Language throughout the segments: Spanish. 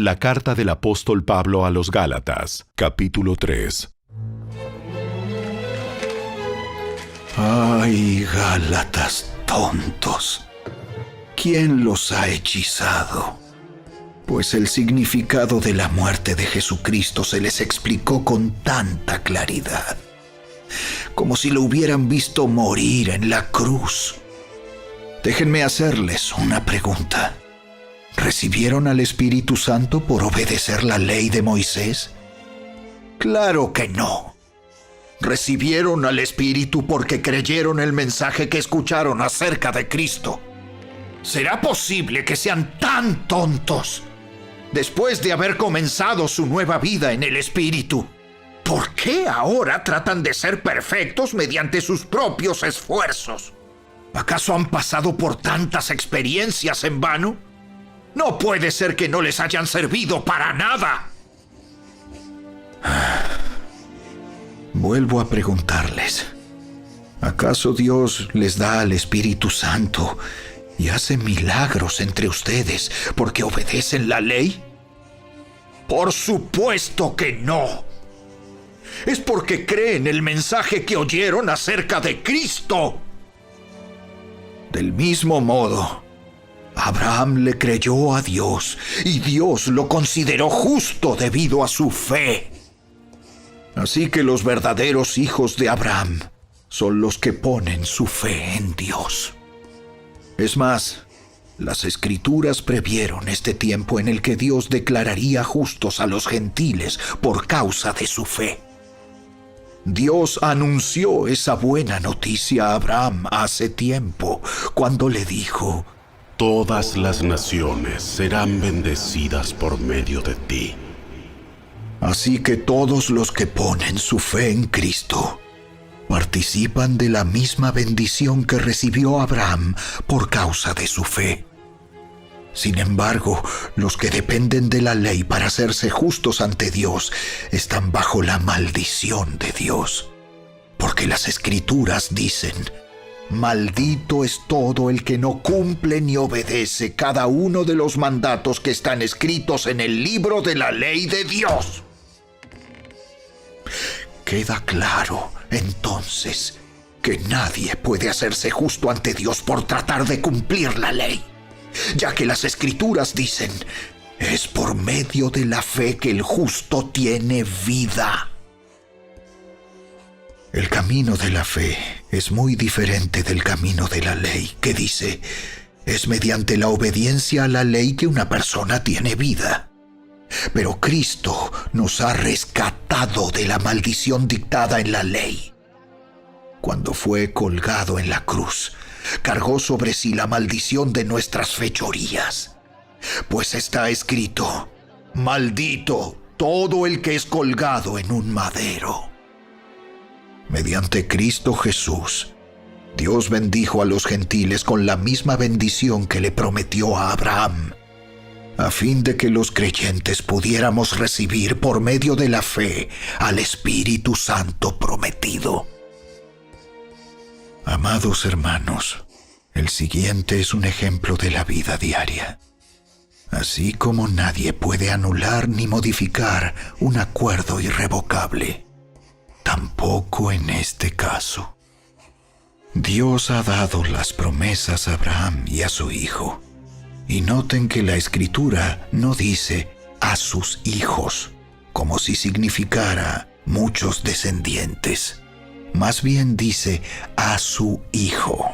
La carta del apóstol Pablo a los Gálatas, capítulo 3. ¡Ay, Gálatas tontos! ¿Quién los ha hechizado? Pues el significado de la muerte de Jesucristo se les explicó con tanta claridad, como si lo hubieran visto morir en la cruz. Déjenme hacerles una pregunta. ¿Recibieron al Espíritu Santo por obedecer la ley de Moisés? ¡Claro que no! Recibieron al Espíritu porque creyeron el mensaje que escucharon acerca de Cristo. ¿Será posible que sean tan tontos después de haber comenzado su nueva vida en el Espíritu? ¿Por qué ahora tratan de ser perfectos mediante sus propios esfuerzos? ¿Acaso han pasado por tantas experiencias en vano? No puede ser que no les hayan servido para nada. Vuelvo a preguntarles, ¿acaso Dios les da al Espíritu Santo y hace milagros entre ustedes porque obedecen la ley? Por supuesto que no. Es porque creen el mensaje que oyeron acerca de Cristo. Del mismo modo, Abraham le creyó a Dios y Dios lo consideró justo debido a su fe. Así que los verdaderos hijos de Abraham son los que ponen su fe en Dios. Es más, las Escrituras previeron este tiempo en el que Dios declararía justos a los gentiles por causa de su fe. Dios anunció esa buena noticia a Abraham hace tiempo, cuando le dijo: Todas las naciones serán bendecidas por medio de ti. Así que todos los que ponen su fe en Cristo participan de la misma bendición que recibió Abraham por causa de su fe. Sin embargo, los que dependen de la ley para hacerse justos ante Dios están bajo la maldición de Dios. Porque las Escrituras dicen: maldito es todo el que no cumple ni obedece cada uno de los mandatos que están escritos en el libro de la ley de Dios. Queda claro, entonces, que nadie puede hacerse justo ante Dios por tratar de cumplir la ley, ya que las Escrituras dicen: es por medio de la fe que el justo tiene vida. El camino de la fe es muy diferente del camino de la ley, que dice: es mediante la obediencia a la ley que una persona tiene vida. Pero Cristo nos ha rescatado de la maldición dictada en la ley. Cuando fue colgado en la cruz, cargó sobre sí la maldición de nuestras fechorías. Pues está escrito: maldito todo el que es colgado en un madero. Mediante Cristo Jesús, Dios bendijo a los gentiles con la misma bendición que le prometió a Abraham, a fin de que los creyentes pudiéramos recibir por medio de la fe al Espíritu Santo prometido. Amados hermanos, el siguiente es un ejemplo de la vida diaria. Así como nadie puede anular ni modificar un acuerdo irrevocable, tampoco en este caso. Dios ha dado las promesas a Abraham y a su hijo. Y noten que la Escritura no dice a sus hijos, como si significara muchos descendientes. Más bien dice a su Hijo.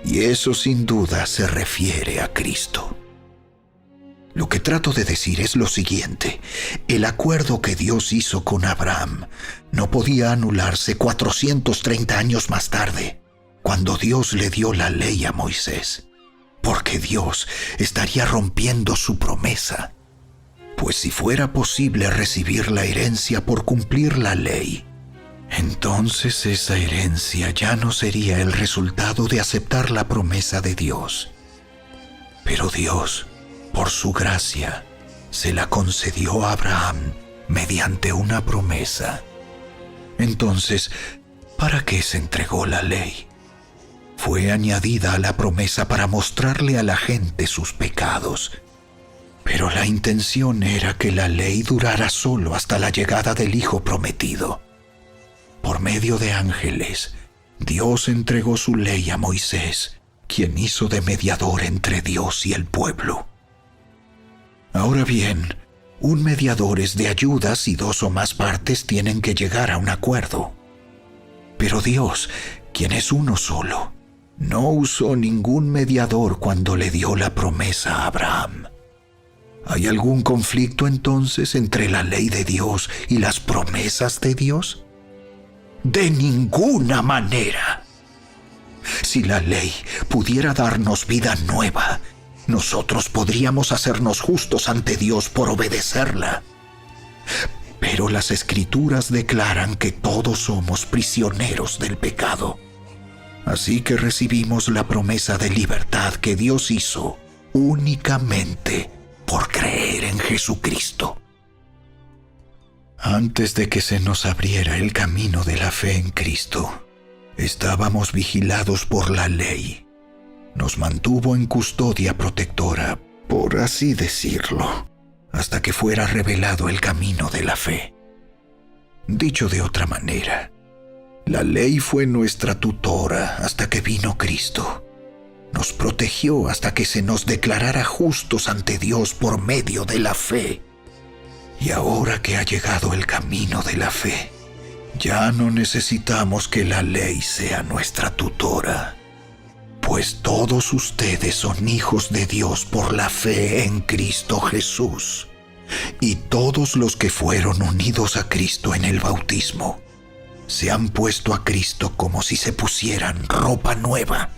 Y eso sin duda se refiere a Cristo. Lo que trato de decir es lo siguiente: el acuerdo que Dios hizo con Abraham no podía anularse 430 años más tarde, cuando Dios le dio la ley a Moisés, porque Dios estaría rompiendo su promesa. Pues si fuera posible recibir la herencia por cumplir la ley, entonces esa herencia ya no sería el resultado de aceptar la promesa de Dios. Pero Dios, por su gracia, se la concedió a Abraham mediante una promesa. Entonces, ¿para qué se entregó la ley? Fue añadida a la promesa para mostrarle a la gente sus pecados. Pero la intención era que la ley durara solo hasta la llegada del Hijo prometido. Por medio de ángeles, Dios entregó su ley a Moisés, quien hizo de mediador entre Dios y el pueblo. Ahora bien, un mediador es de ayuda si dos o más partes tienen que llegar a un acuerdo. Pero Dios, quien es uno solo, no usó ningún mediador cuando le dio la promesa a Abraham. ¿Hay algún conflicto entonces entre la ley de Dios y las promesas de Dios? De ninguna manera. Si la ley pudiera darnos vida nueva, nosotros podríamos hacernos justos ante Dios por obedecerla. Pero las Escrituras declaran que todos somos prisioneros del pecado. Así que recibimos la promesa de libertad que Dios hizo únicamente por creer en Jesucristo. Antes de que se nos abriera el camino de la fe en Cristo, estábamos vigilados por la ley. Nos mantuvo en custodia protectora, por así decirlo, hasta que fuera revelado el camino de la fe. Dicho de otra manera, la ley fue nuestra tutora hasta que vino Cristo. Nos protegió hasta que se nos declarara justos ante Dios por medio de la fe. Y ahora que ha llegado el camino de la fe, ya no necesitamos que la ley sea nuestra tutora, pues todos ustedes son hijos de Dios por la fe en Cristo Jesús, y todos los que fueron unidos a Cristo en el bautismo se han puesto a Cristo como si se pusieran ropa nueva.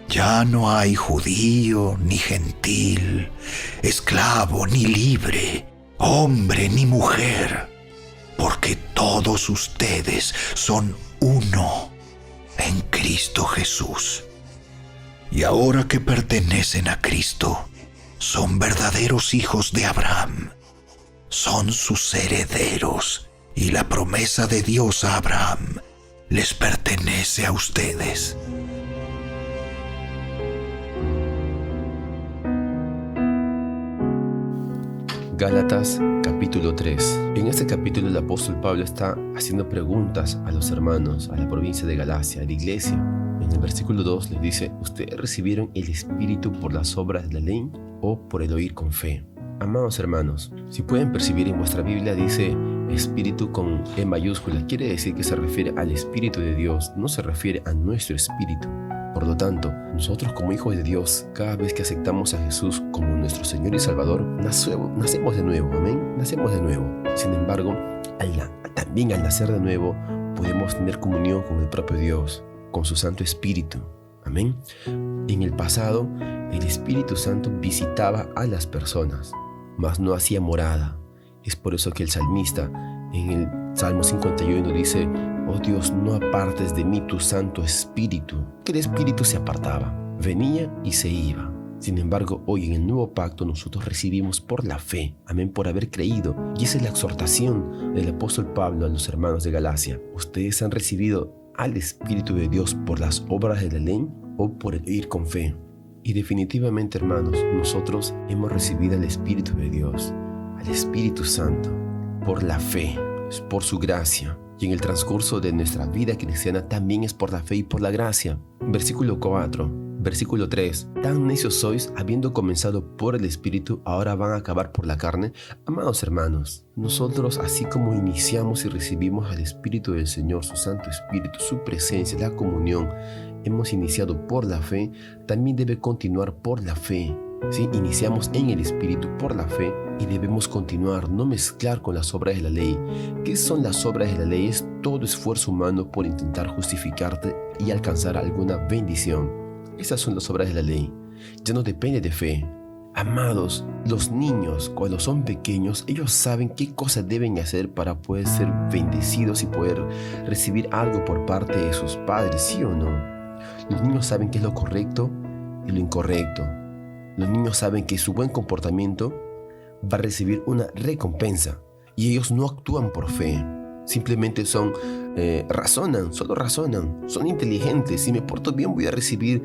Ya no hay judío ni gentil, esclavo ni libre, hombre ni mujer, porque todos ustedes son uno en Cristo Jesús. Y ahora que pertenecen a Cristo, son verdaderos hijos de Abraham, son sus herederos, y la promesa de Dios a Abraham les pertenece a ustedes. Gálatas capítulo 3. En este capítulo el apóstol Pablo está haciendo preguntas a los hermanos, a la provincia de Galacia, a la iglesia. En el versículo 2 les dice: ¿ustedes recibieron el Espíritu por las obras de la ley o por el oír con fe? Amados hermanos, si pueden percibir en vuestra Biblia dice Espíritu con E mayúscula, quiere decir que se refiere al Espíritu de Dios, no se refiere a nuestro espíritu. Por lo tanto, nosotros como hijos de Dios, cada vez que aceptamos a Jesús como nuestro Señor y Salvador, nacemos de nuevo, amén, nacemos de nuevo. Sin embargo, también al nacer de nuevo, podemos tener comunión con el propio Dios, con su Santo Espíritu, amén. En el pasado, el Espíritu Santo visitaba a las personas, mas no hacía morada. Es por eso que el salmista en el Salmo 51 dice: oh Dios, no apartes de mí tu Santo Espíritu. Que el Espíritu se apartaba, venía y se iba. Sin embargo, hoy en el nuevo pacto nosotros recibimos por la fe, amén, por haber creído. Y esa es la exhortación del apóstol Pablo a los hermanos de Galacia. Ustedes han recibido al Espíritu de Dios por las obras de la ley o por el oír con fe. Y definitivamente, hermanos, nosotros hemos recibido al Espíritu de Dios, al Espíritu Santo, por la fe, es por su gracia. Y en el transcurso de nuestra vida cristiana también es por la fe y por la gracia. Versículo 4, versículo 3. Tan necios sois, habiendo comenzado por el Espíritu, ahora van a acabar por la carne. Amados hermanos, nosotros así como iniciamos y recibimos al Espíritu del Señor, su Santo Espíritu, su presencia, la comunión, hemos iniciado por la fe, también debe continuar por la fe. ¿Sí? Iniciamos en el Espíritu por la fe y debemos continuar, no mezclar con las obras de la ley. ¿Qué son las obras de la ley? Es todo esfuerzo humano por intentar justificarte y alcanzar alguna bendición. Esas son las obras de la ley. Ya no depende de fe. Amados, los niños cuando son pequeños, ellos saben qué cosas deben hacer para poder ser bendecidos y poder recibir algo por parte de sus padres, ¿sí o no? Los niños saben qué es lo correcto y lo incorrecto. Los niños saben que su buen comportamiento va a recibir una recompensa y ellos no actúan por fe. Simplemente son solo razonan, son inteligentes. Si me porto bien voy a recibir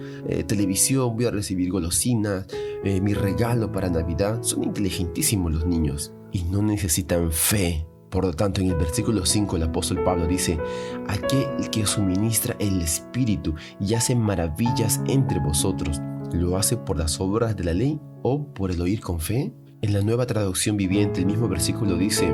televisión, voy a recibir golosinas, mi regalo para Navidad. Son inteligentísimos los niños y no necesitan fe. Por lo tanto, en el versículo 5 el apóstol Pablo dice: aquel que suministra el Espíritu y hace maravillas entre vosotros, ¿lo hace por las obras de la ley o por el oír con fe? En la Nueva Traducción Viviente el mismo versículo dice: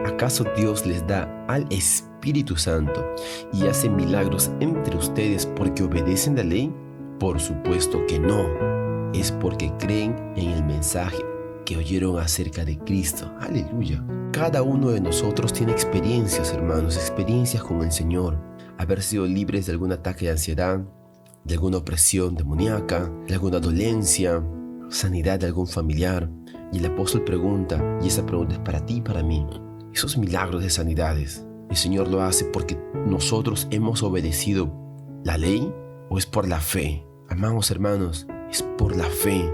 ¿acaso Dios les da al Espíritu Santo y hace milagros entre ustedes porque obedecen la ley? Por supuesto que no, es porque creen en el mensaje que oyeron acerca de Cristo. Aleluya. Cada uno de nosotros tiene experiencias, hermanos, experiencias con el Señor. Haber sido libres de algún ataque de ansiedad, de alguna opresión demoníaca, de alguna dolencia, sanidad de algún familiar. Y el apóstol pregunta, y esa pregunta es para ti y para mí: esos milagros de sanidades, ¿el Señor lo hace porque nosotros hemos obedecido la ley o es por la fe? Amados hermanos, es por la fe.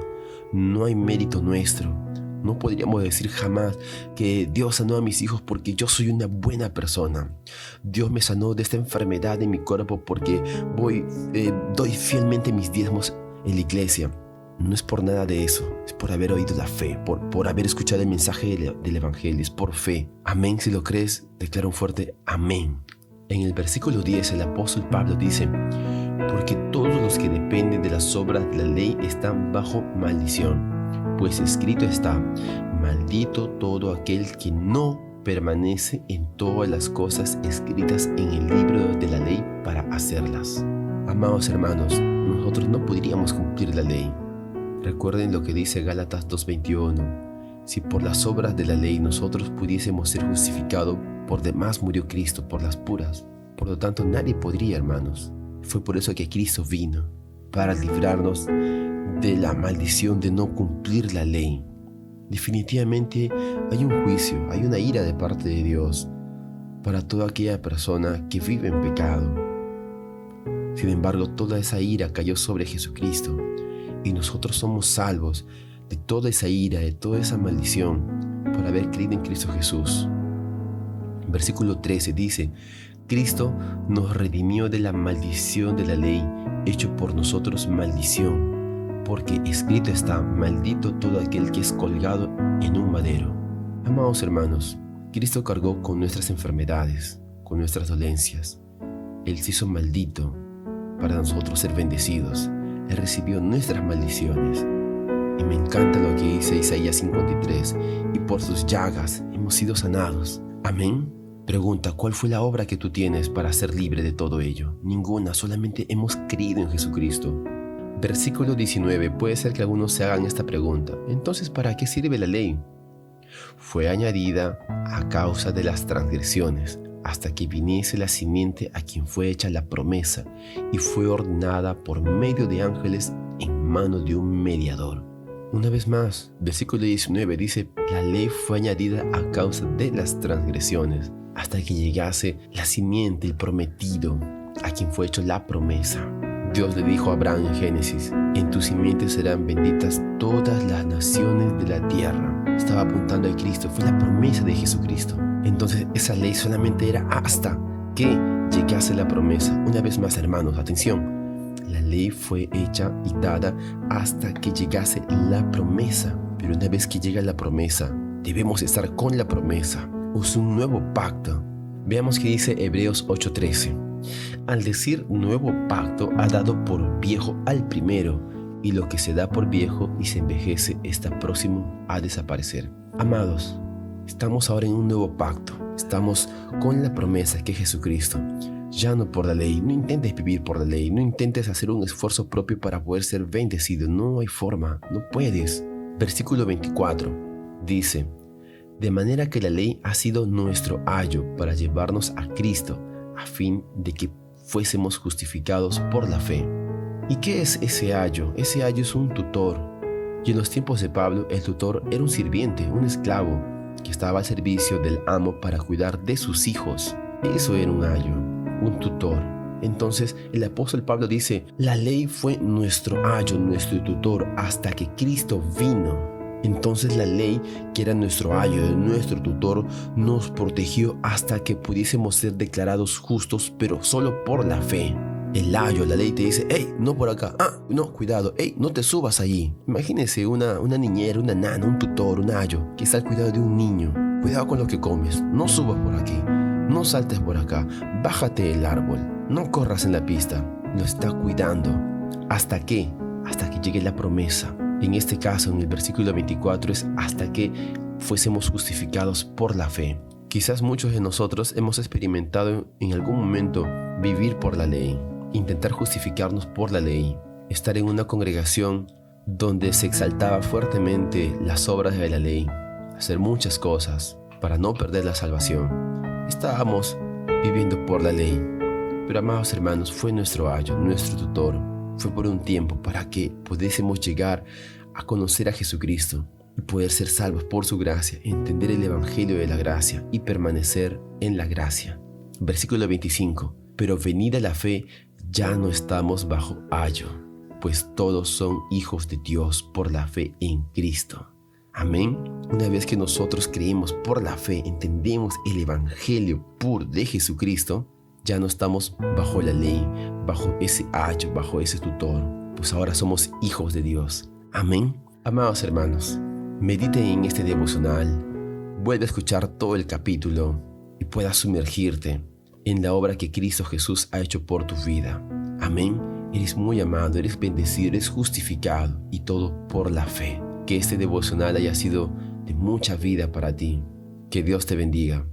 No hay mérito nuestro. No podríamos decir jamás que Dios sanó a mis hijos porque yo soy una buena persona. Dios me sanó de esta enfermedad en mi cuerpo porque doy fielmente mis diezmos en la iglesia. No es por nada de eso, es por haber oído la fe, por haber escuchado el mensaje del Evangelio, es por fe. Amén. Si lo crees, declara un fuerte amén. En el versículo 10 el apóstol Pablo dice: porque todos los que dependen de las obras de la ley están bajo maldición. Pues escrito está: maldito todo aquel que no permanece en todas las cosas escritas en el libro de la ley para hacerlas. Amados hermanos, nosotros no podríamos cumplir la ley. Recuerden lo que dice Gálatas 2:21. Si por las obras de la ley nosotros pudiésemos ser justificados, por demás murió Cristo por las puras. Por lo tanto, nadie podría, hermanos. Fue por eso que Cristo vino, para librarnos de la maldición de no cumplir la ley. Definitivamente hay un juicio, hay una ira de parte de Dios para toda aquella persona que vive en pecado. Sin embargo, toda esa ira cayó sobre Jesucristo y nosotros somos salvos de toda esa ira, de toda esa maldición por haber creído en Cristo Jesús. Versículo 13 dice: Cristo nos redimió de la maldición de la ley, hecho por nosotros maldición, porque escrito está: maldito todo aquel que es colgado en un madero. Amados hermanos, Cristo cargó con nuestras enfermedades, con nuestras dolencias. Él se hizo maldito para nosotros ser bendecidos. Él recibió nuestras maldiciones. Y me encanta lo que dice Isaías 53: y por sus llagas hemos sido sanados. Amén. Pregunta: ¿cuál fue la obra que tú tienes para ser libre de todo ello? Ninguna, solamente hemos creído en Jesucristo. Versículo 19. Puede ser que algunos se hagan esta pregunta: entonces, ¿para qué sirve la ley? Fue añadida a causa de las transgresiones, hasta que viniese la simiente a quien fue hecha la promesa, y fue ordenada por medio de ángeles en manos de un mediador. Una vez más, versículo 19 dice: la ley fue añadida a causa de las transgresiones, hasta que llegase la simiente, el prometido, a quien fue hecho la promesa. Dios le dijo a Abraham en Génesis: en tu simiente serán benditas todas las naciones de la tierra. Estaba apuntando a Cristo, fue la promesa de Jesucristo. Entonces esa ley solamente era hasta que llegase la promesa. Una vez más, hermanos, atención. La ley fue hecha y dada hasta que llegase la promesa. Pero una vez que llega la promesa, debemos estar con la promesa. Es un nuevo pacto. Veamos qué dice Hebreos 8:13. Al decir nuevo pacto, ha dado por viejo al primero, y lo que se da por viejo y se envejece está próximo a desaparecer. Amados, estamos ahora en un nuevo pacto. Estamos con la promesa que es Jesucristo. Ya no por la ley. No intentes vivir por la ley. No intentes hacer un esfuerzo propio para poder ser bendecido. No hay forma. No puedes. Versículo 24 dice: de manera que la ley ha sido nuestro ayo para llevarnos a Cristo, a fin de que fuésemos justificados por la fe. ¿Y qué es ese ayo? Ese ayo es un tutor. Y en los tiempos de Pablo, el tutor era un sirviente, un esclavo, que estaba al servicio del amo para cuidar de sus hijos. Eso era un ayo, un tutor. Entonces el apóstol Pablo dice: la ley fue nuestro ayo, nuestro tutor, hasta que Cristo vino. Entonces la ley, que era nuestro ayo, nuestro tutor, nos protegió hasta que pudiésemos ser declarados justos, pero solo por la fe. El ayo, la ley te dice, hey, no por acá, no, cuidado, hey, no te subas allí. Imagínese una niñera, una nana, un tutor, un ayo, que está al cuidado de un niño. Cuidado con lo que comes, no subas por aquí, no saltes por acá, bájate del árbol, no corras en la pista. Lo está cuidando. ¿Hasta qué? Hasta que llegue la promesa. En este caso, en el versículo 24, es hasta que fuésemos justificados por la fe. Quizás muchos de nosotros hemos experimentado en algún momento vivir por la ley, intentar justificarnos por la ley, estar en una congregación donde se exaltaba fuertemente las obras de la ley, hacer muchas cosas para no perder la salvación. Estábamos viviendo por la ley, pero amados hermanos, fue nuestro ayo, nuestro tutor, fue por un tiempo para que pudiésemos llegar a conocer a Jesucristo y poder ser salvos por su gracia, entender el evangelio de la gracia y permanecer en la gracia. Versículo 25. Pero venida la fe, ya no estamos bajo ayo, pues todos son hijos de Dios por la fe en Cristo. Amén. Una vez que nosotros creemos por la fe, entendemos el evangelio puro de Jesucristo, ya no estamos bajo la ley, bajo ese ayo, bajo ese tutor, pues ahora somos hijos de Dios. Amén. Amados hermanos, mediten en este devocional, vuelve a escuchar todo el capítulo y puedas sumergirte en la obra que Cristo Jesús ha hecho por tu vida. Amén. Eres muy amado, eres bendecido, eres justificado y todo por la fe. Que este devocional haya sido de mucha vida para ti. Que Dios te bendiga.